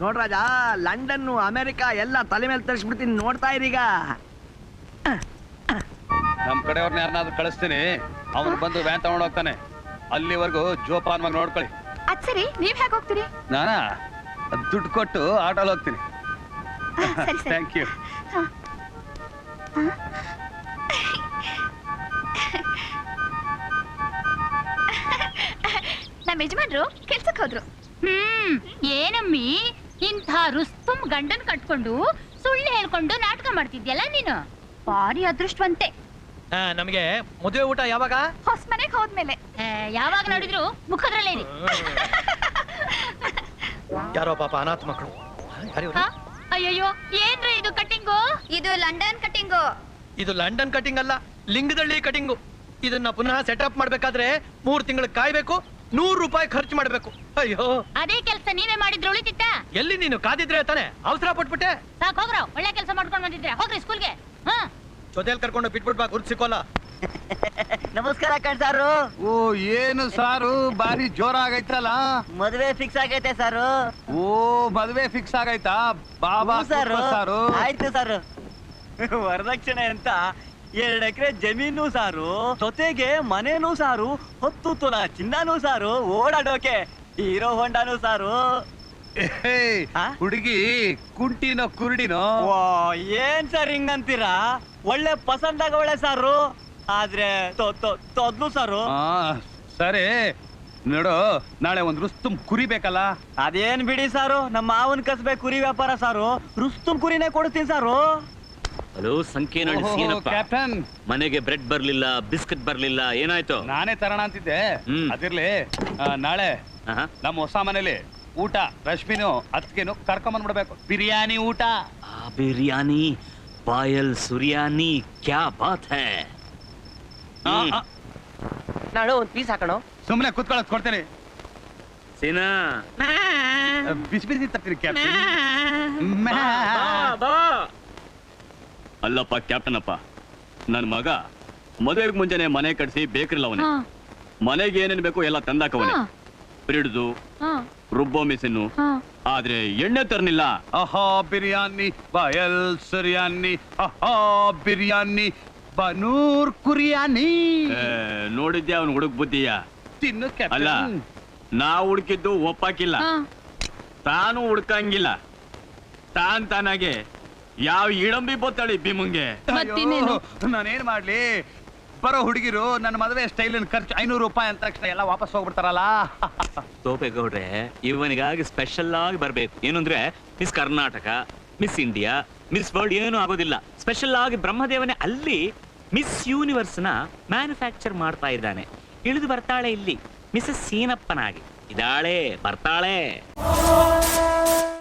ನೋಡ್ರಾಜ, London America ಎಲ್ಲ ತಲೆ ಮೇಲೆ ತರಿಸ್ಬಿಡ್ತೀನಿ, ನೋಡ್ತಾ ಇರೀಗ. ನಮ್ ಕಡೆಯವ್ರನ್ನ ಯಾರನ್ನಾದ್ರೂ ಕಳಿಸ್ತೀನಿ, ಅವನು ಬಂದು ವ್ಯಾನ್ ತಗೊಂಡು ಹೋಗ್ತಾನೆ. ಅಲ್ಲಿವರೆಗೂ ಜೋಪಾನವಾಗಿ ನೋಡ್ಕೊಳ್ಳಿ. ಅದ್ ಸರಿ, ನೀವ್ ಹೇಗೆ ಹೋಗ್ತೀರಿ? ನಾನಾ ದುಡ್ಡು ಕೊಟ್ಟು ಆಟೋಲ್ ಹೋಗ್ತೀನಿ. ಸರಿ ಸರಿ. Thank you. ನಮ್ಮ ಯಜಮಾನ್ರು ಕೆಲ್ಸಕ್ಕೆ ಹೋದ್ರು. ಏನಮ್ಮಿ ಇಂಥ ರುಸ್ತುಂ ಗಂಡನ್ ಕಟ್ಕೊಂಡು ಸುಳ್ಳು ಹೇಳ್ಕೊಂಡು ನಾಟಕ ಮಾಡ್ತಿದ್ಯಲ್ಲ ನೀನು? ಭಾರಿ ಅದೃಷ್ಟವಂತೆ. ನಮಗೆ ಮದುವೆ ಊಟ ಯಾವಾಗ? ಹೊಸ ಮನೆಗೆ ಹೋದ್ಮೇಲೆ. ಯಾವಾಗ ನೋಡಿದ್ರು ಮುಖದ್ರಲ್ಲೇ ಇದೆ. ಯಾರೋ ಪಾಪ ಅನಾಥ ಮಕ್ಕಳು. ಅಯ್ಯಯ್ಯೋ, ಏನ್ರಿ ಇದು ಕಟ್ಟಿಂಗು? ಇದು ಲಂಡನ್ ಕಟ್ಟಿಂಗು. ಇದು ಲಂಡನ್ ಕಟಿಂಗ್ ಅಲ್ಲ, ಲಿಂಗದಳ್ಳಿ ಕಟಿಂಗು. ಇದನ್ನ ಪುನಃ ಸೆಟಪ್ ಮಾಡ್ಬೇಕಾದ್ರೆ 3 ತಿಂಗಳು ಕಾಯ್ಬೇಕು, 100 ರೂಪಾಯಿ ಖರ್ಚು ಮಾಡ್ಬೇಕು. ಅಯ್ಯೋ, ಅದೇ ಕೆಲಸ ನೀವೇ ಮಾಡಿದ್ರೆ ಉಳಿತಿತ್ತ? ಎಲ್ಲಿ ನೀನು ಕಾದಿದ್ರೆ ತಾನೆ ಅವಸರ ಪಟ್ಬಿಟ್ಟೆ. ಸಾಕ್ ಹೋಗ್ರ, ಒಳ್ಳೆ ಕೆಲಸ ಮಾಡ್ಕೊಂಡು ಬಂದಿದ್ರೆ ಹೋಗ್ರಿ ಸ್ಕೂಲ್ಗೆ. ಜೊತೆಲ್ ಕರ್ಕೊಂಡು ಬಿಟ್ಬಿಟ್ ಬಾ, ಗುರ್ತ್ ಸಿಕ್ಕೋಲ್ಲ. ನಮಸ್ಕಾರ ಕಣ್ಸಾರು. ಓ, ಏನು ಸಾರು ಬಾರಿ ಜೋರಾಗೈತಲ್ಲ. ಮದುವೆ ಫಿಕ್ಸ್ ಆಗೈತೆ ಸಾರು. ಓ, ಮದುವೆ ಫಿಕ್ಸ್ ಆಗೈತಾ? ಬಾಬಾ ಸಾರು. ಸಾರು. ಆಯ್ತು ಸಾರು. ವರದಕ್ಷಿಣೆ ಅಂತ 2 ಎಕರೆ ಜಮೀನು ಸಾರು, ಜೊತೆಗೆ ಮನೇನು ಸಾರು, 10 ತೊಲ ಚಿನ್ನನೂ ಸಾರು, ಓಡಾಡೋಕೆ ಹೀರೋ ಹೊಂಡಾನು ಸಾರು. ಹುಡುಗಿ ಕುಂಟಿನೋ ಕುರುಡಿನೋ? ಏನ್ ಸರ್ ಹಿಂಗಂತೀರಾ? ಒಳ್ಳೆ ಪಸಂದಾಗ ಒಳ್ಳೆ ಸಾರು, ಆದ್ರೆ ತೊದ್ಲು ಸಾರು. ಸರಿ ನೋಡು, ನಾಳೆ ಒಂದ್ ರುಸ್ತುಂ ಕುರಿ ಬೇಕಲ್ಲ? ಅದೇನ್ ಬಿಡಿ ಸಾರು, ನಮ್ಮ ಮಾವನ್ ಕಸ್ಬೆ ಕುರಿ ವ್ಯಾಪಾರ ಸಾರು, ರುಸ್ತುಂ ಕುರಿನೇ ಕೊಡ್ತೀನಿ ಸಾರು. ಹಲೋ, ಸಂಖ್ಯೆನಹಳ್ಳಿ ಸೀನಪ್ಪ. ಕ್ಯಾಪ್ಟನ್, ಮನೆಗೆ ಬ್ರೆಡ್ ಬರ್ಲಿಲ್ಲ, ಬಿಸ್ಕೆಟ್ ಬರ್ಲಿಲ್ಲ, ಏನಾಯ್ತು? ನಾನೇ ತರೋಣ ಅಂತಿದ್ದೆ. ಅದಿರ್ಲಿ, ನಾಳೆ ನಮ್ಮ ಹೊಸ ಮನೇಲಿ ಊಟ ರಶ್ಮಿನು ಅತ್ತಿಗೆನು ಕರ್ಕೊಂಬಂದ್ಬಿಡ್ಬೇಕು. ಬಿರಿಯಾನಿ ಊಟ. ಬಿರಿಯಾನಿ, ಬಾಯಲ್ ಸುರಿಯಾನಿ, ಕ್ಯಾ ಬಾತ್ ಹೈ. ನಾಳೆ ಒಂದ್ ಪೀಸ್ ಹಾಕೋಣ. ಸುಮ್ಮನೆ ಕುತ್ಕೊಳ್ಳೋದು ಕೊಡ್ತೇನೆ. ಸೀನಾ, ಬಿಸಿ ಬಿಸಿ ತರ್ತೀನಿ ಕ್ಯಾಪ್ಟನ್. ಅಲ್ಲಪ್ಪ ಕ್ಯಾಪ್ಟನ್ ಅಪ್ಪ, ನನ್ ಮಗ ಮದುವೆಗೆ ಮುಂಚೆನೆ ಮನೆ ಕಟ್ಸಿ ಬೇಕ್ರಿಲ್ಲ ಅವನೇ. ಮನೆಗೆ ಏನೇನ್ ಬೇಕು ಎಲ್ಲ ತಂದಾಕವನೇ. ಬ್ರಿಡ್ದು, ರುಬ್ಬೋ ಮಿಸಿನ್ನು, ಆದ್ರೆ ಎಣ್ಣೆ ತರ್ನಿಲ್ಲ. ಆಹಾ ಬಿರಿಯಾನಿ, ಬಾಯಲ್ ಸುರಿಯಾನಿ, ಆಹಾ ಬಿರಿಯಾನಿ, ಬನೂರ್ ಕುರಿಯಾನಿ. ನೋಡಿದ್ಯಾ ಅವ್ನು ಹುಡುಕ್ ಬುದ್ಧಿಯ? ತಿನ್ನು ಅಲ್ಲ, ಕ್ಯಾಪ್ಟನ್. ನಾವು ಹುಡುಕಿದ್ದು ಒಪ್ಪಾಕಿಲ್ಲ, ತಾನು ಹುಡ್ಕಂಗಿಲ್ಲ. ತಾನಾಗೆ ಯಾವ ಇಡಂಬಿ ಬೊತ್ತಾಳಿ ಭೀಮಂಗೆ. ನಾನೇನ್ ಮಾಡ್ಲಿ? ಬರೋ ಹುಡುಗಿರು ನನ್ನ ಮದುವೆ ಸ್ಟೈಲ್ ಖರ್ಚು 500 ರೂಪಾಯಿ ಅಂತ ತಕ್ಷಣ ಎಲ್ಲ ವಾಪಸ್ ಹೋಗ್ಬಿಡ್ತಾರಲ್ಲ. ತೋಪೇಗೌಡ್ರೆ, ಇವನಿಗಾಗಿ ಸ್ಪೆಷಲ್ ಆಗಿ ಬರ್ಬೇಕು. ಏನಂದ್ರೆ miss Karnataka, miss India, miss world ಏನೂ ಆಗೋದಿಲ್ಲ. ಸ್ಪೆಷಲ್ ಆಗಿ ಬ್ರಹ್ಮದೇವನೇ ಅಲ್ಲಿ ಮಿಸ್ ಯೂನಿವರ್ಸ್ ನ ಮ್ಯಾನುಫ್ಯಾಕ್ಚರ್ ಮಾಡ್ತಾ ಇದ್ದಾನೆ. ಇಳಿದು ಬರ್ತಾಳೆ ಇಲ್ಲಿ ಮಿಸಸ್ ಸೀನಪ್ಪನಾಗಿ. ಇದಾಳೆ, ಬರ್ತಾಳೆ.